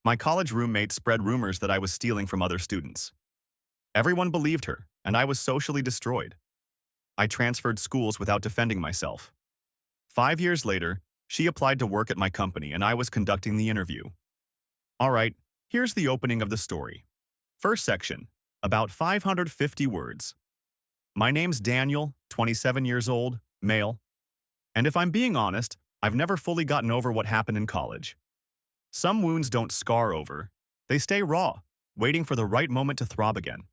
My college roommate spread rumors that I was stealing from other students. Everyone believed her, and I was socially destroyed. I transferred schools without defending myself. 5 years later, she applied to work at my company and I was conducting the interview. All right, here's the opening of the story. First section, about 550 words. My name's Daniel, 27 years old, male. And if I'm being honest, I've never fully gotten over what happened in college. Some wounds don't scar over. They stay raw, waiting for the right moment to throb again.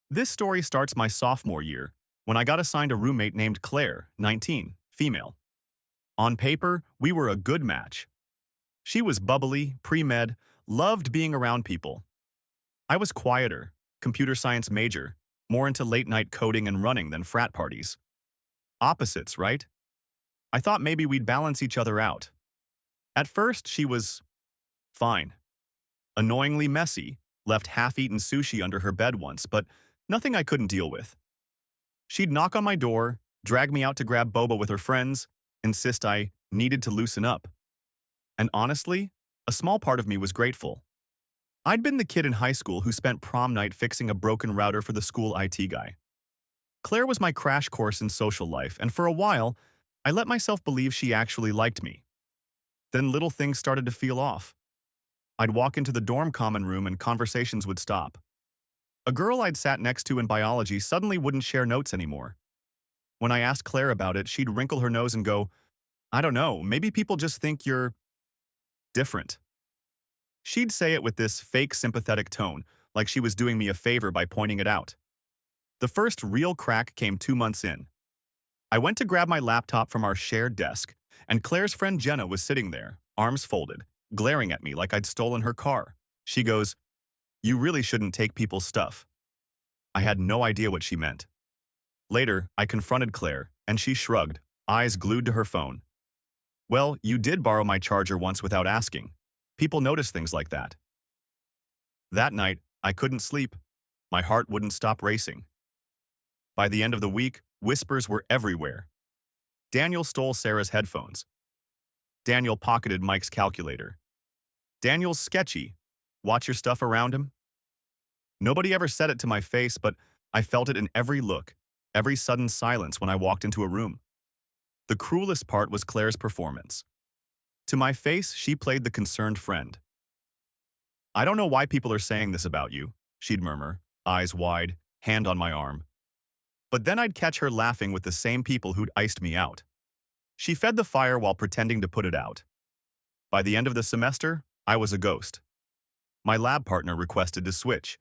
This story starts my sophomore year, when I got assigned a roommate named Claire, 19, female. On paper, we were a good match. She was bubbly, pre-med, loved being around people. I was quieter, computer science major, more into late-night coding and running than frat parties. Opposites, right? I thought maybe we'd balance each other out. At first, she was fine. Annoyingly messy, left half-eaten sushi under her bed once, but nothing I couldn't deal with. She'd knock on my door, drag me out to grab boba with her friends, insist I needed to loosen up. And honestly, a small part of me was grateful. I'd been the kid in high school who spent prom night fixing a broken router for the school IT guy. Claire was my crash course in social life, and for a while, I let myself believe she actually liked me. Then little things started to feel off. I'd walk into the dorm common room and conversations would stop. A girl I'd sat next to in biology suddenly wouldn't share notes anymore. When I asked Claire about it, she'd wrinkle her nose and go, "I don't know, maybe people just think you're different." She'd say it with this fake sympathetic tone, like she was doing me a favor by pointing it out. The first real crack came 2 months in. I went to grab my laptop from our shared desk, and Claire's friend Jenna was sitting there, arms folded, glaring at me like I'd stolen her car. She goes, "You really shouldn't take people's stuff." I had no idea what she meant. Later, I confronted Claire, and she shrugged, eyes glued to her phone. "Well, you did borrow my charger once without asking. People notice things like that." That night, I couldn't sleep. My heart wouldn't stop racing. By the end of the week, whispers were everywhere. Daniel stole Sarah's headphones. Daniel pocketed Mike's calculator. Daniel's sketchy. Watch your stuff around him. Nobody ever said it to my face, but I felt it in every look, every sudden silence when I walked into a room. The cruelest part was Claire's performance. To my face, she played the concerned friend. "I don't know why people are saying this about you," she'd murmur, eyes wide, hand on my arm. But then I'd catch her laughing with the same people who'd iced me out. She fed the fire while pretending to put it out. By the end of the semester, I was a ghost. My lab partner requested to switch.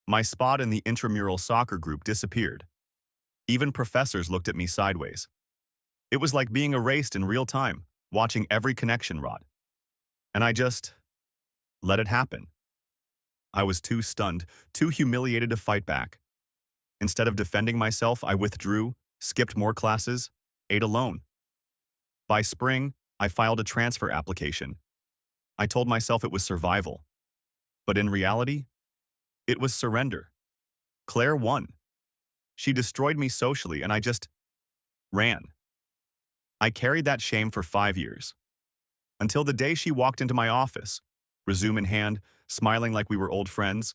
My spot in the intramural soccer group disappeared. Even professors looked at me sideways. It was like being erased in real time, watching every connection rot. And I just let it happen. I was too stunned, too humiliated to fight back. Instead of defending myself, I withdrew, skipped more classes, ate alone. By spring, I filed a transfer application. I told myself it was survival. But in reality, it was surrender. Claire won. She destroyed me socially, and I just ran. I carried that shame for 5 years. Until the day she walked into my office, resume in hand, smiling like we were old friends,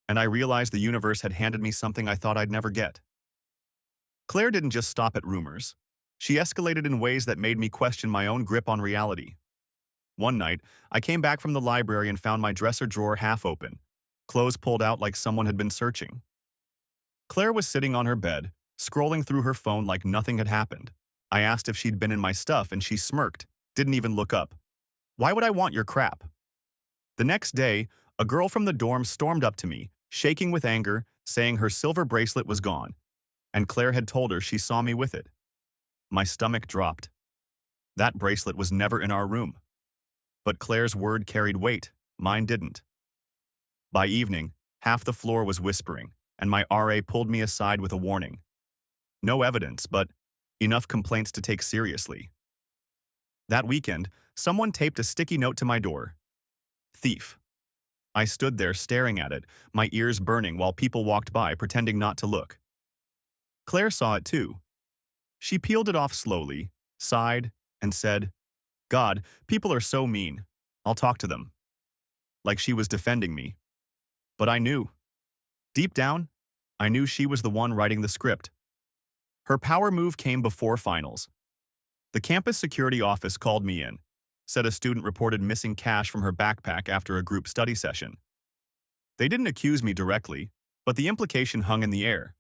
and I realized the universe had handed me something I thought I'd never get. Claire didn't just stop at rumors. She escalated in ways that made me question my own grip on reality. One night, I came back from the library and found my dresser drawer half open, clothes pulled out like someone had been searching. Claire was sitting on her bed, scrolling through her phone like nothing had happened. I asked if she'd been in my stuff and she smirked, didn't even look up. "Why would I want your crap?" The next day, a girl from the dorm stormed up to me, shaking with anger, saying her silver bracelet was gone, and Claire had told her she saw me with it. My stomach dropped. That bracelet was never in our room. But Claire's word carried weight, mine didn't. By evening, half the floor was whispering, and my RA pulled me aside with a warning. No evidence, but enough complaints to take seriously. That weekend, someone taped a sticky note to my door. "Thief." I stood there staring at it, my ears burning while people walked by pretending not to look. Claire saw it too. She peeled it off slowly, sighed, and said, "God, people are so mean. I'll talk to them." like she was defending me. But I knew. Deep down, I knew she was the one writing the script. Her power move came before finals. The campus security office called me in, said a student reported missing cash from her backpack after a group study session. They didn't accuse me directly, but the implication hung in the air.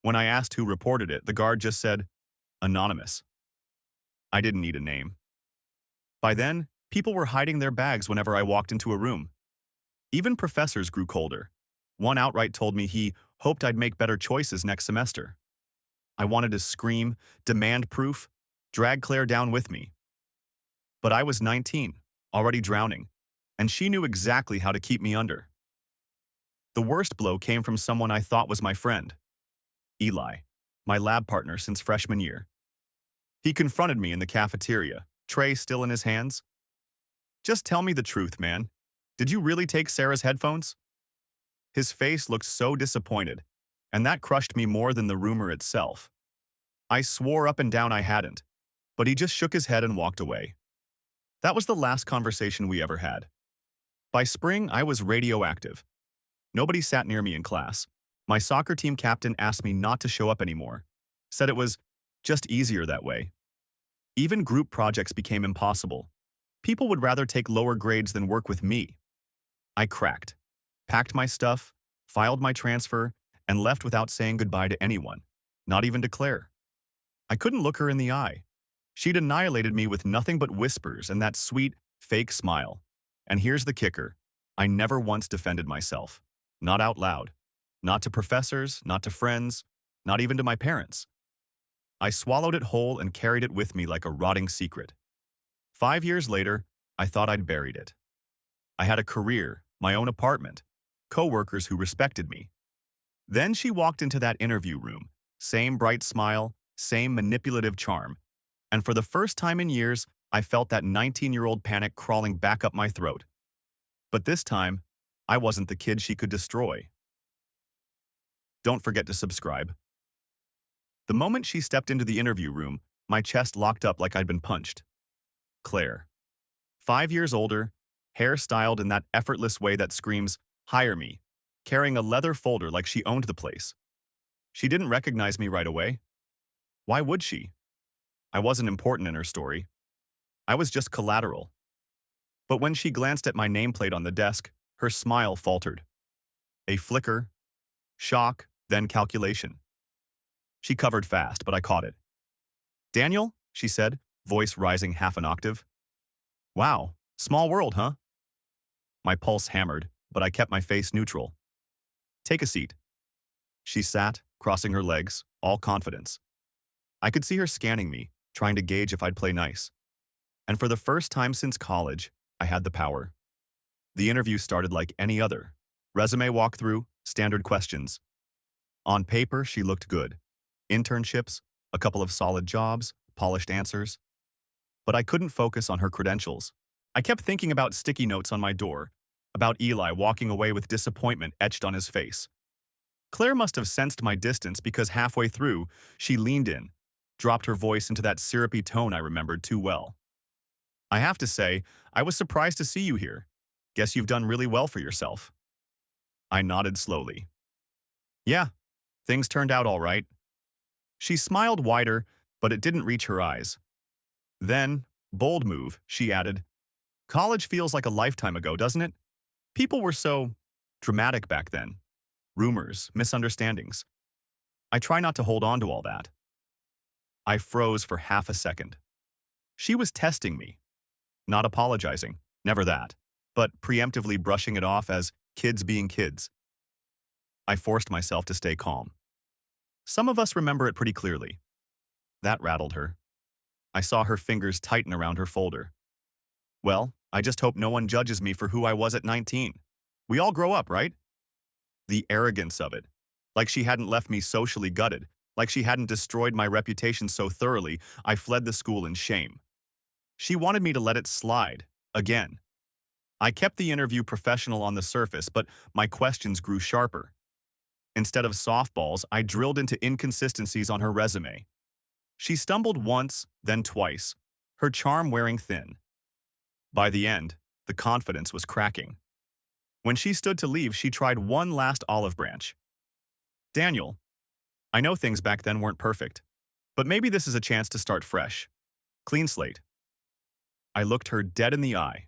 When I asked who reported it, the guard just said, "Anonymous." I didn't need a name. By then, people were hiding their bags whenever I walked into a room. Even professors grew colder. One outright told me he hoped I'd make better choices next semester. I wanted to scream, demand proof, drag Claire down with me. But I was 19, already drowning, and she knew exactly how to keep me under. The worst blow came from someone I thought was my friend, Eli, my lab partner since freshman year. He confronted me in the cafeteria, tray still in his hands. "Just tell me the truth, man. Did you really take Sarah's headphones?" His face looked so disappointed, and that crushed me more than the rumor itself. I swore up and down I hadn't, but he just shook his head and walked away. That was the last conversation we ever had. By spring, I was radioactive. Nobody sat near me in class. My soccer team captain asked me not to show up anymore, said it was just easier that way. Even group projects became impossible. People would rather take lower grades than work with me. I cracked, packed my stuff, filed my transfer, and left without saying goodbye to anyone, not even to Claire. I couldn't look her in the eye. She'd annihilated me with nothing but whispers and that sweet, fake smile. And here's the kicker. I never once defended myself. Not out loud. Not to professors, not to friends, not even to my parents. I swallowed it whole and carried it with me like a rotting secret. 5 years later, I thought I'd buried it. I had a career, my own apartment, co-workers who respected me. Then she walked into that interview room, same bright smile, same manipulative charm, and for the first time in years, I felt that 19-year-old panic crawling back up my throat. But this time, I wasn't the kid she could destroy. Don't forget to subscribe. The moment she stepped into the interview room, my chest locked up like I'd been punched. Claire. 5 years older, hair styled in that effortless way that screams, "Hire me," carrying a leather folder like she owned the place. She didn't recognize me right away. Why would she? I wasn't important in her story. I was just collateral. But when she glanced at my nameplate on the desk, her smile faltered. A flicker, shock, then calculation. She covered fast, but I caught it. "Daniel," she said, voice rising half an octave. "Wow, small world, huh?" My pulse hammered, but I kept my face neutral. "Take a seat." She sat, crossing her legs, all confidence. I could see her scanning me, trying to gauge if I'd play nice. And for the first time since college, I had the power. The interview started like any other. Resume walkthrough, standard questions. On paper, she looked good. Internships, a couple of solid jobs, polished answers. But I couldn't focus on her credentials. I kept thinking about sticky notes on my door, about Eli walking away with disappointment etched on his face. Claire must have sensed my distance because halfway through, she leaned in, dropped her voice into that syrupy tone I remembered too well. "I have to say, I was surprised to see you here. Guess you've done really well for yourself." I nodded slowly. "Yeah, things turned out all right." She smiled wider, but it didn't reach her eyes. Then, bold move, she added, "College feels like a lifetime ago, doesn't it? People were so dramatic back then. Rumors, misunderstandings. I try not to hold on to all that." I froze for half a second. She was testing me. Not apologizing, never that, but preemptively brushing it off as kids being kids. I forced myself to stay calm. Some of us remember it pretty clearly. That rattled her. I saw her fingers tighten around her folder. "Well, I just hope no one judges me for who I was at 19. We all grow up, right?" The arrogance of it. Like she hadn't left me socially gutted. Like she hadn't destroyed my reputation so thoroughly, I fled the school in shame. She wanted me to let it slide, again. I kept the interview professional on the surface, but my questions grew sharper. Instead of softballs, I drilled into inconsistencies on her resume. She stumbled once, then twice, her charm wearing thin. By the end, the confidence was cracking. When she stood to leave, she tried one last olive branch. Daniel, I know things back then weren't perfect, but maybe this is a chance to start fresh. Clean slate. I looked her dead in the eye.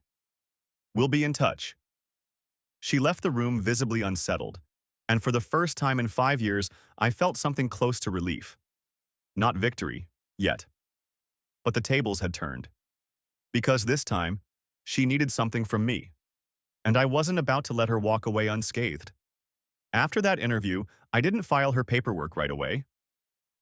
We'll be in touch. She left the room visibly unsettled, and for the first time in 5 years, I felt something close to relief. Not victory, yet. But the tables had turned. Because this time, she needed something from me, and I wasn't about to let her walk away unscathed. After that interview, I didn't file her paperwork right away.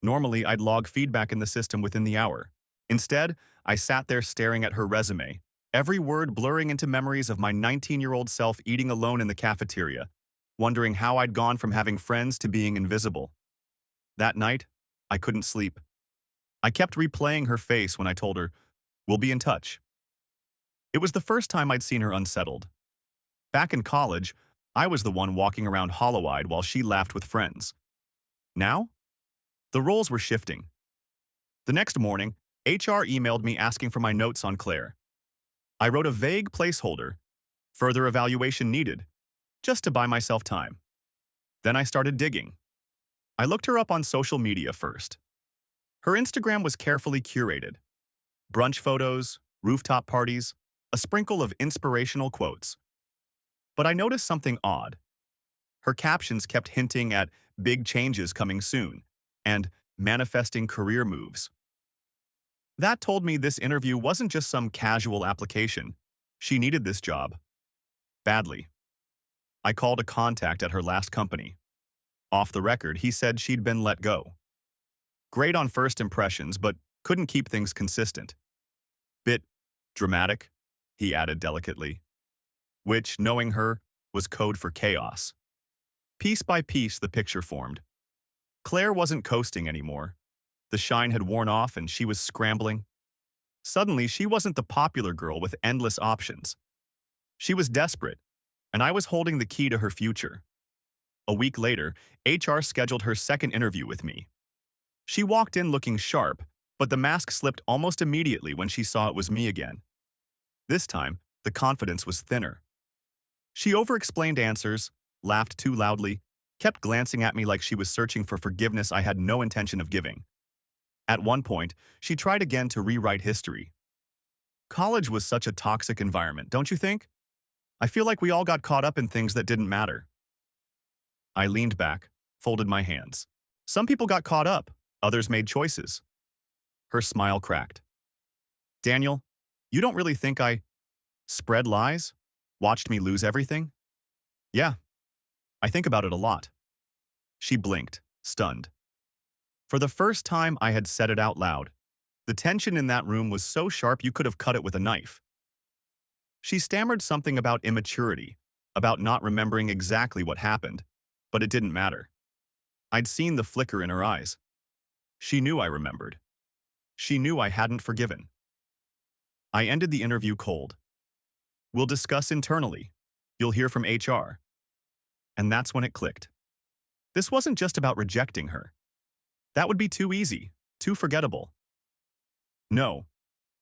Normally, I'd log feedback in the system within the hour. Instead, I sat there staring at her resume, every word blurring into memories of my 19-year-old self eating alone in the cafeteria, wondering how I'd gone from having friends to being invisible. That night, I couldn't sleep. I kept replaying her face when I told her, "We'll be in touch." It was the first time I'd seen her unsettled. Back in college, I was the one walking around hollow-eyed while she laughed with friends. Now, the roles were shifting. The next morning, HR emailed me asking for my notes on Claire. I wrote a vague placeholder, further evaluation needed, just to buy myself time. Then I started digging. I looked her up on social media first. Her Instagram was carefully curated. Brunch photos, rooftop parties, a sprinkle of inspirational quotes. But I noticed something odd. Her captions kept hinting at big changes coming soon and manifesting career moves. That told me this interview wasn't just some casual application. She needed this job. Badly. I called a contact at her last company. Off the record, he said she'd been let go. Great on first impressions, but couldn't keep things consistent. Bit dramatic, he added delicately, which, knowing her, was code for chaos. Piece by piece, the picture formed. Claire wasn't coasting anymore. The shine had worn off and she was scrambling. Suddenly, she wasn't the popular girl with endless options. She was desperate, and I was holding the key to her future. A week later, HR scheduled her second interview with me. She walked in looking sharp, but the mask slipped almost immediately when she saw it was me again. This time, the confidence was thinner. She over-explained answers, laughed too loudly, kept glancing at me like she was searching for forgiveness I had no intention of giving. At one point, she tried again to rewrite history. College was such a toxic environment, don't you think? I feel like we all got caught up in things that didn't matter. I leaned back, folded my hands. Some people got caught up, others made choices. Her smile cracked. Daniel, you don't really think I spread lies? Watched me lose everything? Yeah, I think about it a lot. She blinked, stunned. For the first time, I had said it out loud. The tension in that room was so sharp you could have cut it with a knife. She stammered something about immaturity, about not remembering exactly what happened, but it didn't matter. I'd seen the flicker in her eyes. She knew I remembered. She knew I hadn't forgiven. I ended the interview cold. We'll discuss internally. You'll hear from HR. And that's when it clicked. This wasn't just about rejecting her. That would be too easy, too forgettable. No,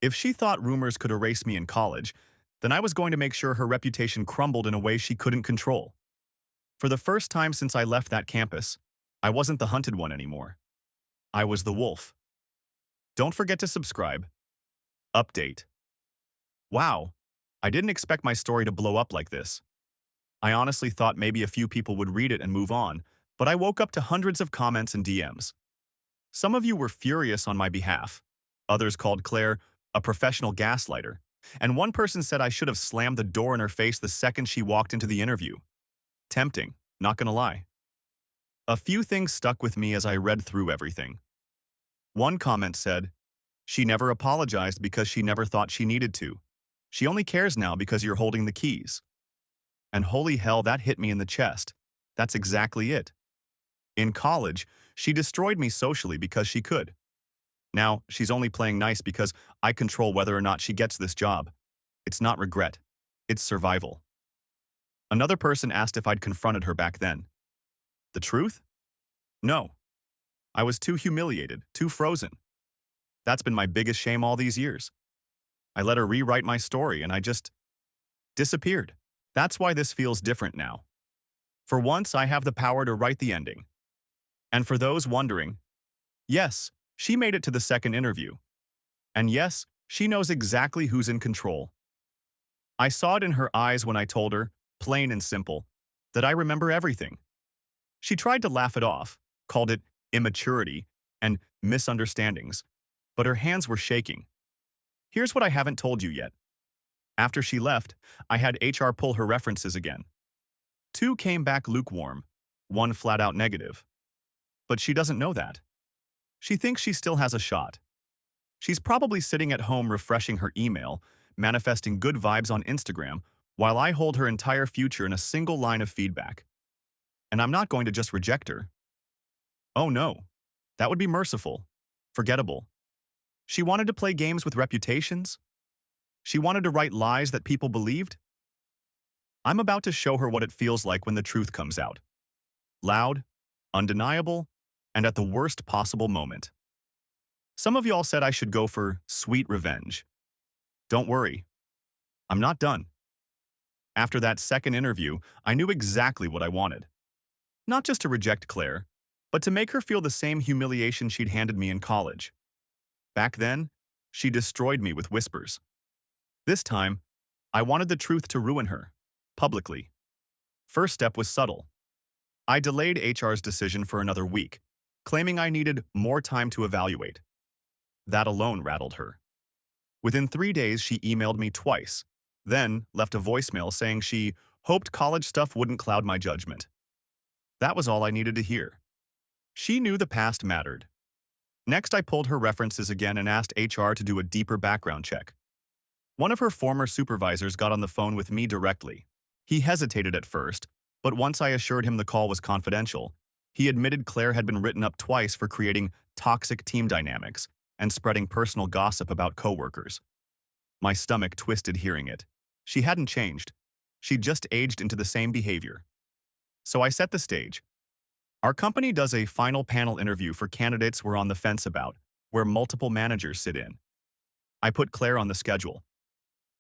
if she thought rumors could erase me in college, then I was going to make sure her reputation crumbled in a way she couldn't control. For the first time since I left that campus, I wasn't the hunted one anymore. I was the wolf. Don't forget to subscribe. Update. Wow, I didn't expect my story to blow up like this. I honestly thought maybe a few people would read it and move on, but I woke up to hundreds of comments and DMs. Some of you were furious on my behalf. Others called Claire a professional gaslighter, and one person said I should have slammed the door in her face the second she walked into the interview. Tempting, not gonna lie. A few things stuck with me as I read through everything. One comment said, "She never apologized because she never thought she needed to. She only cares now because you're holding the keys." And holy hell, that hit me in the chest. That's exactly it. In college, she destroyed me socially because she could. Now, she's only playing nice because I control whether or not she gets this job. It's not regret. It's survival. Another person asked if I'd confronted her back then. The truth? No. I was too humiliated, too frozen. That's been my biggest shame all these years. I let her rewrite my story and I just disappeared. That's why this feels different now. For once, I have the power to write the ending. And for those wondering, yes, she made it to the second interview. And yes, she knows exactly who's in control. I saw it in her eyes when I told her, plain and simple, that I remember everything. She tried to laugh it off, called it immaturity and misunderstandings, but her hands were shaking. Here's what I haven't told you yet. After she left, I had HR pull her references again. 2 came back lukewarm, 1 flat out negative. But she doesn't know that. She thinks she still has a shot. She's probably sitting at home refreshing her email, manifesting good vibes on Instagram, while I hold her entire future in a single line of feedback. And I'm not going to just reject her. Oh no, that would be merciful, forgettable. She wanted to play games with reputations? She wanted to write lies that people believed? I'm about to show her what it feels like when the truth comes out. Loud, undeniable, and at the worst possible moment. Some of y'all said I should go for sweet revenge. Don't worry, I'm not done. After that second interview, I knew exactly what I wanted. Not just to reject Claire, but to make her feel the same humiliation she'd handed me in college. Back then, she destroyed me with whispers. This time, I wanted the truth to ruin her, publicly. First step was subtle. I delayed HR's decision for another week, claiming I needed more time to evaluate. That alone rattled her. Within 3 days, she emailed me twice, then left a voicemail saying she hoped college stuff wouldn't cloud my judgment. That was all I needed to hear. She knew the past mattered. Next, I pulled her references again and asked HR to do a deeper background check. One of her former supervisors got on the phone with me directly. He hesitated at first, but once I assured him the call was confidential, he admitted Claire had been written up twice for creating toxic team dynamics and spreading personal gossip about coworkers. My stomach twisted hearing it. She hadn't changed. She'd just aged into the same behavior. So I set the stage. Our company does a final panel interview for candidates we're on the fence about, where multiple managers sit in. I put Claire on the schedule.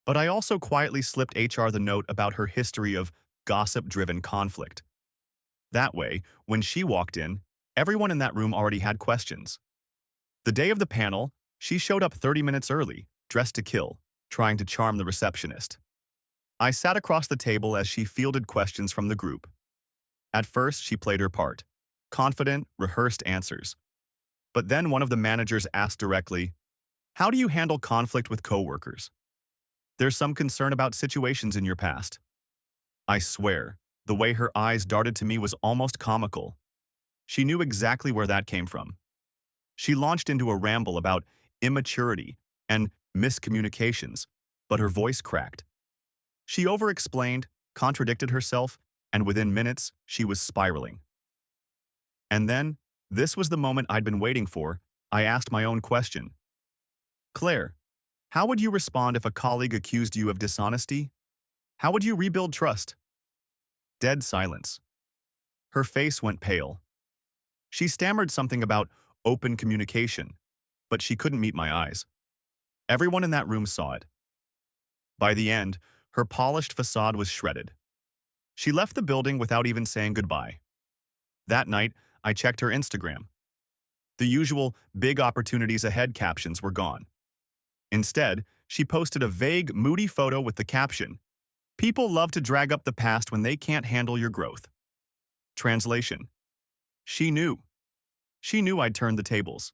But I also quietly slipped HR the note about her history of gossip-driven conflict. That way, when she walked in, everyone in that room already had questions. The day of the panel, she showed up 30 minutes early, dressed to kill, trying to charm the receptionist. I sat across the table as she fielded questions from the group. At first, she played her part, confident, rehearsed answers. But then one of the managers asked directly, "How do you handle conflict with coworkers? There's some concern about situations in your past." I swear, the way her eyes darted to me was almost comical. She knew exactly where that came from. She launched into a ramble about immaturity and miscommunications, but her voice cracked. She over-explained, contradicted herself, and within minutes, she was spiraling. And then, this was the moment I'd been waiting for. I asked my own question. "Claire, how would you respond if a colleague accused you of dishonesty? How would you rebuild trust?" Dead silence. Her face went pale. She stammered something about open communication, but she couldn't meet my eyes. Everyone in that room saw it. By the end, her polished facade was shredded. She left the building without even saying goodbye. That night, I checked her Instagram. The usual "big opportunities ahead" captions were gone. Instead, she posted a vague, moody photo with the caption, "People love to drag up the past when they can't handle your growth." Translation: She knew. She knew I'd turned the tables.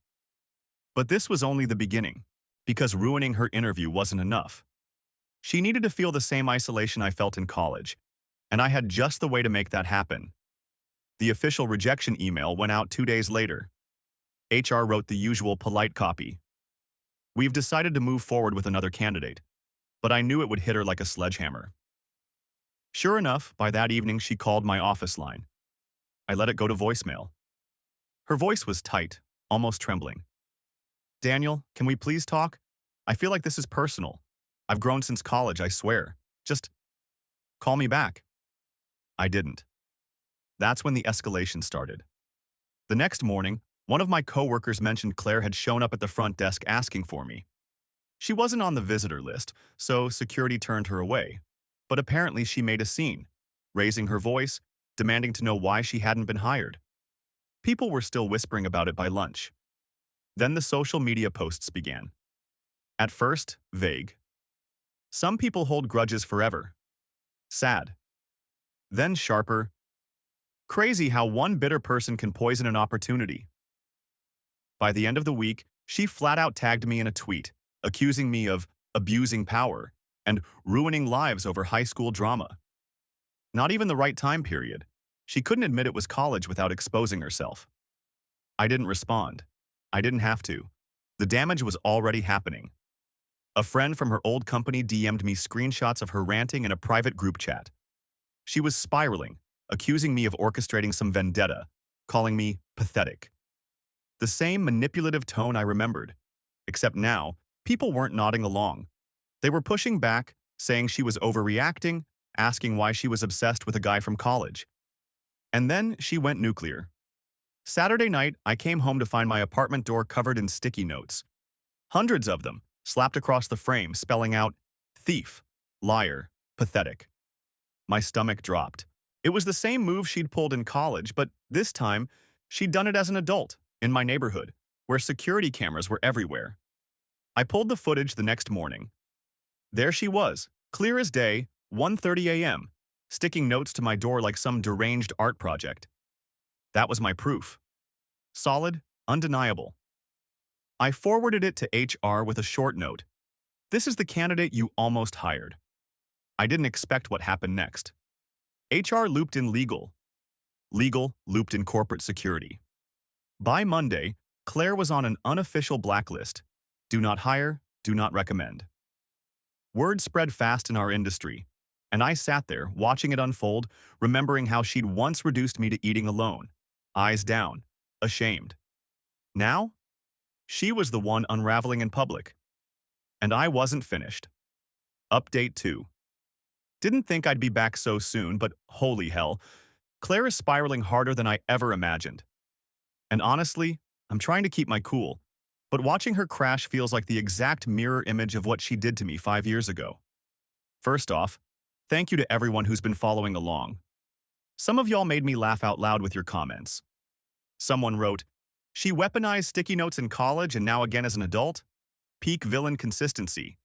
But this was only the beginning, because ruining her interview wasn't enough. She needed to feel the same isolation I felt in college, and I had just the way to make that happen. The official rejection email went out 2 days later. HR wrote the usual polite copy. "We've decided to move forward with another candidate," but I knew it would hit her like a sledgehammer. Sure enough, by that evening she called my office line. I let it go to voicemail. Her voice was tight, almost trembling. "Daniel, can we please talk? I feel like this is personal. I've grown since college, I swear. Just call me back." I didn't. That's when the escalation started. The next morning, one of my coworkers mentioned Claire had shown up at the front desk asking for me. She wasn't on the visitor list, so security turned her away. But apparently she made a scene, raising her voice, demanding to know why she hadn't been hired. People were still whispering about it by lunch. Then the social media posts began. At first, vague. Some people hold grudges forever. Sad. Then sharper. Crazy how one bitter person can poison an opportunity. By the end of the week, she flat out tagged me in a tweet, accusing me of abusing power and ruining lives over high school drama. Not even the right time period. She couldn't admit it was college without exposing herself. I didn't respond. I didn't have to. The damage was already happening. A friend from her old company DM'd me screenshots of her ranting in a private group chat. She was spiraling, accusing me of orchestrating some vendetta, calling me pathetic. The same manipulative tone I remembered, except now, people weren't nodding along. They were pushing back, saying she was overreacting, asking why she was obsessed with a guy from college. And then she went nuclear. Saturday night, I came home to find my apartment door covered in sticky notes. Hundreds of them, slapped across the frame, spelling out, thief, liar, pathetic. My stomach dropped. It was the same move she'd pulled in college, but this time, she'd done it as an adult, in my neighborhood, where security cameras were everywhere. I pulled the footage the next morning. There she was, clear as day, 1:30 a.m., sticking notes to my door like some deranged art project. That was my proof. Solid, undeniable. I forwarded it to HR with a short note. This is the candidate you almost hired. I didn't expect what happened next. HR looped in legal. Legal looped in corporate security. By Monday, Claire was on an unofficial blacklist. Do not hire, do not recommend. Word spread fast in our industry, and I sat there watching it unfold, remembering how she'd once reduced me to eating alone, eyes down, ashamed. Now, she was the one unraveling in public. And I wasn't finished. Update 2. Didn't think I'd be back so soon, but holy hell, Claire is spiraling harder than I ever imagined. And honestly, I'm trying to keep my cool, but watching her crash feels like the exact mirror image of what she did to me 5 years ago. First off, thank you to everyone who's been following along. Some of y'all made me laugh out loud with your comments. Someone wrote, "She weaponized sticky notes in college and now again as an adult? Peak villain consistency."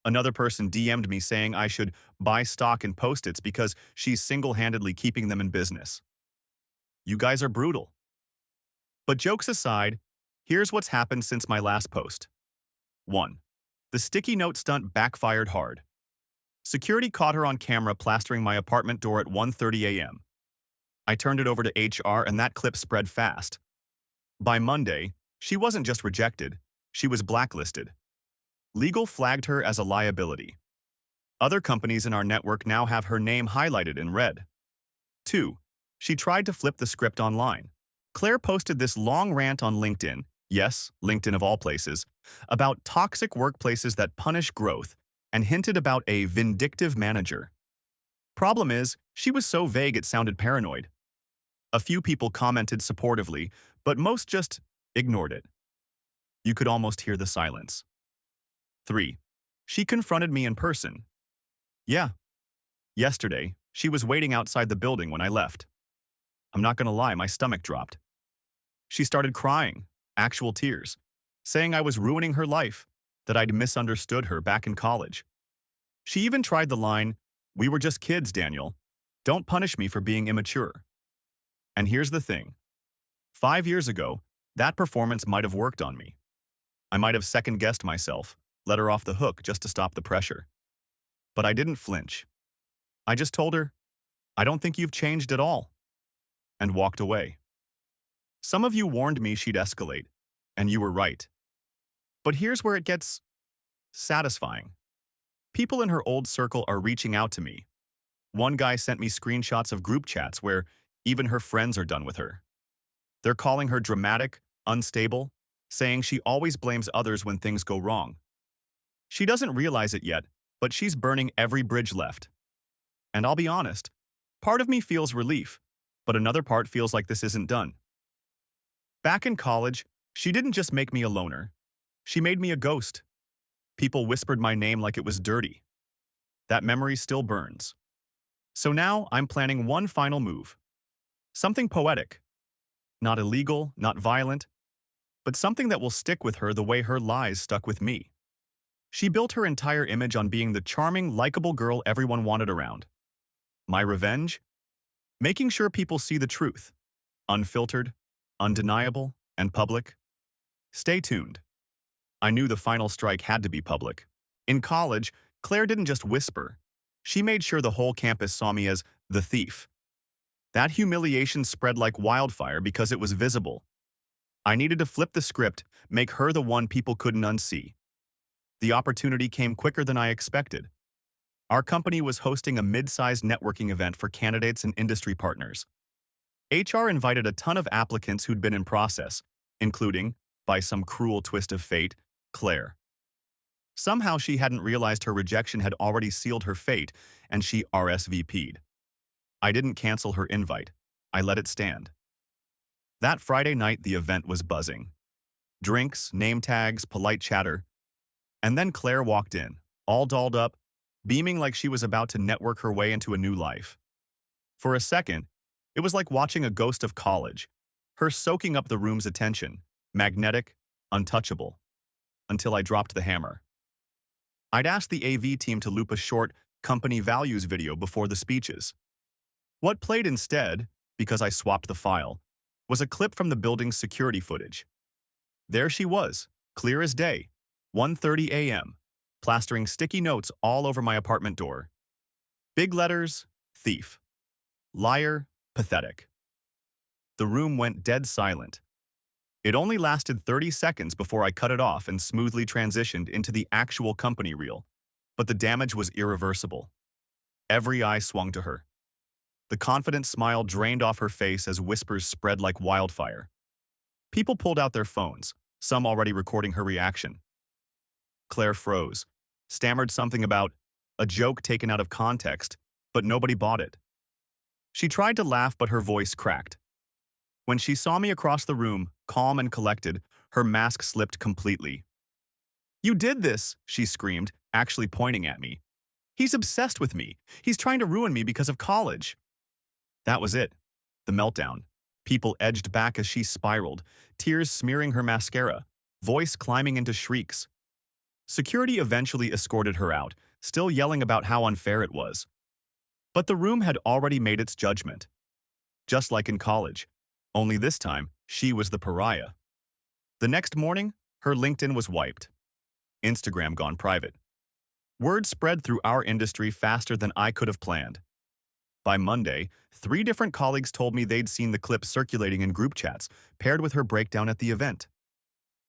Another person DM'd me saying I should buy stock in Post-its because she's single-handedly keeping them in business. You guys are brutal. But jokes aside, here's what's happened since my last post. 1. The sticky note stunt backfired hard. Security caught her on camera plastering my apartment door at 1:30 a.m. I turned it over to HR and that clip spread fast. By Monday, she wasn't just rejected, she was blacklisted. Legal flagged her as a liability. Other companies in our network now have her name highlighted in red. 2. She tried to flip the script online. Claire posted this long rant on LinkedIn, yes, LinkedIn of all places, about toxic workplaces that punish growth and hinted about a vindictive manager. Problem is, she was so vague it sounded paranoid. A few people commented supportively, but most just ignored it. You could almost hear the silence. 3. She confronted me in person. Yeah. Yesterday, she was waiting outside the building when I left. I'm not gonna lie, my stomach dropped. She started crying, actual tears, saying I was ruining her life, that I'd misunderstood her back in college. She even tried the line, "We were just kids, Daniel. Don't punish me for being immature." And here's the thing. 5 years ago, that performance might have worked on me. I might have second-guessed myself, let her off the hook just to stop the pressure. But I didn't flinch. I just told her, "I don't think you've changed at all," and walked away. Some of you warned me she'd escalate, and you were right. But here's where it gets satisfying. People in her old circle are reaching out to me. One guy sent me screenshots of group chats where even her friends are done with her. They're calling her dramatic, unstable, saying she always blames others when things go wrong. She doesn't realize it yet, but she's burning every bridge left. And I'll be honest, part of me feels relief, but another part feels like this isn't done. Back in college, she didn't just make me a loner. She made me a ghost. People whispered my name like it was dirty. That memory still burns. So now I'm planning one final move. Something poetic. Not illegal, not violent, but something that will stick with her the way her lies stuck with me. She built her entire image on being the charming, likable girl everyone wanted around. My revenge? Making sure people see the truth. Unfiltered, undeniable, and public. Stay tuned. I knew the final strike had to be public. In college, Claire didn't just whisper. She made sure the whole campus saw me as the thief. That humiliation spread like wildfire because it was visible. I needed to flip the script, make her the one people couldn't unsee. The opportunity came quicker than I expected. Our company was hosting a mid-sized networking event for candidates and industry partners. HR invited a ton of applicants who'd been in process, including, by some cruel twist of fate, Claire. Somehow she hadn't realized her rejection had already sealed her fate, and she RSVP'd. I didn't cancel her invite. I let it stand. That Friday night, the event was buzzing. Drinks, name tags, polite chatter. And then Claire walked in, all dolled up, beaming like she was about to network her way into a new life. For a second, it was like watching a ghost of college, her soaking up the room's attention, magnetic, untouchable, until I dropped the hammer. I'd asked the AV team to loop a short company values video before the speeches. What played instead, because I swapped the file, was a clip from the building's security footage. There she was, clear as day, 1:30 a.m., plastering sticky notes all over my apartment door. Big letters, thief. Liar, pathetic. The room went dead silent. It only lasted 30 seconds before I cut it off and smoothly transitioned into the actual company reel. But the damage was irreversible. Every eye swung to her. The confident smile drained off her face as whispers spread like wildfire. People pulled out their phones, some already recording her reaction. Claire froze, stammered something about a joke taken out of context, but nobody bought it. She tried to laugh, but her voice cracked. When she saw me across the room, calm and collected, her mask slipped completely. "You did this," she screamed, actually pointing at me. "He's obsessed with me. He's trying to ruin me because of college." That was it. The meltdown. People edged back as she spiraled, tears smearing her mascara, voice climbing into shrieks. Security eventually escorted her out, still yelling about how unfair it was. But the room had already made its judgment. Just like in college, only this time, she was the pariah. The next morning, her LinkedIn was wiped. Instagram gone private. Word spread through our industry faster than I could have planned. By Monday, 3 different colleagues told me they'd seen the clip circulating in group chats, paired with her breakdown at the event.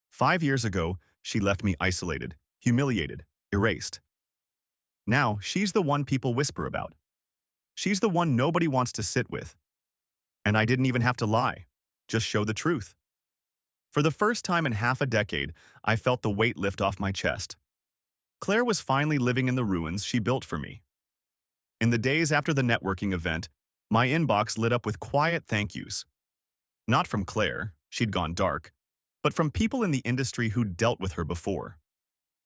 5 years ago, she left me isolated, humiliated, erased. Now, she's the one people whisper about. She's the one nobody wants to sit with. And I didn't even have to lie, just show the truth. For the first time in half a decade, I felt the weight lift off my chest. Claire was finally living in the ruins she built for me. In the days after the networking event, my inbox lit up with quiet thank yous. Not from Claire, she'd gone dark, but from people in the industry who'd dealt with her before.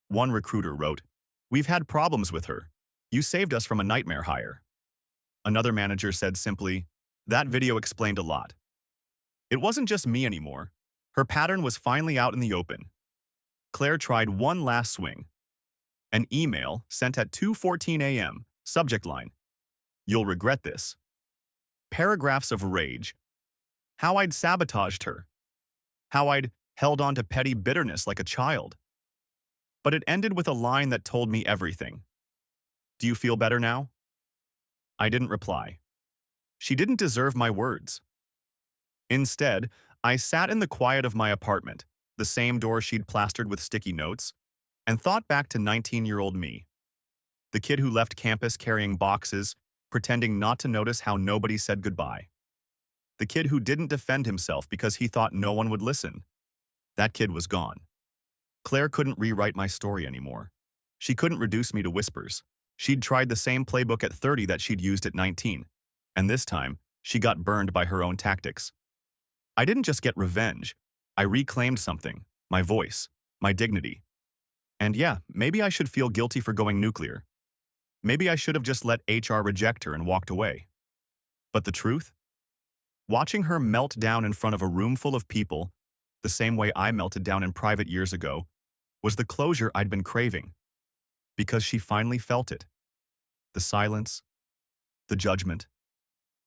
One recruiter wrote, "We've had problems with her. You saved us from a nightmare hire." Another manager said simply, "That video explained a lot." It wasn't just me anymore. Her pattern was finally out in the open. Claire tried one last swing. An email sent at 2:14 a.m., subject line, "You'll regret this." Paragraphs of rage. How I'd sabotaged her. How I'd held on to petty bitterness like a child. But it ended with a line that told me everything. "Do you feel better now?" I didn't reply. She didn't deserve my words. Instead, I sat in the quiet of my apartment, the same door she'd plastered with sticky notes, and thought back to 19-year-old me. The kid who left campus carrying boxes, pretending not to notice how nobody said goodbye. The kid who didn't defend himself because he thought no one would listen. That kid was gone. Claire couldn't rewrite my story anymore. She couldn't reduce me to whispers. She'd tried the same playbook at 30 that she'd used at 19, and this time, she got burned by her own tactics. I didn't just get revenge. I reclaimed something, my voice, my dignity. And yeah, maybe I should feel guilty for going nuclear. Maybe I should have just let HR reject her and walked away. But the truth? Watching her melt down in front of a room full of people, the same way I melted down in private years ago, was the closure I'd been craving. Because she finally felt it. The silence, the judgment,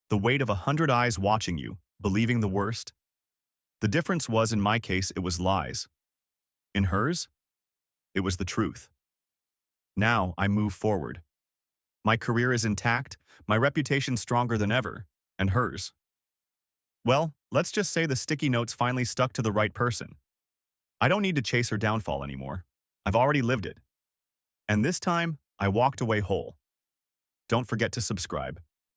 the weight of 100 eyes watching you, believing the worst. The difference was, in my case, it was lies. In hers, it was the truth. Now I move forward. My career is intact, my reputation stronger than ever, and hers. Well, let's just say the sticky notes finally stuck to the right person. I don't need to chase her downfall anymore. I've already lived it. And this time, I walked away whole. Don't forget to subscribe.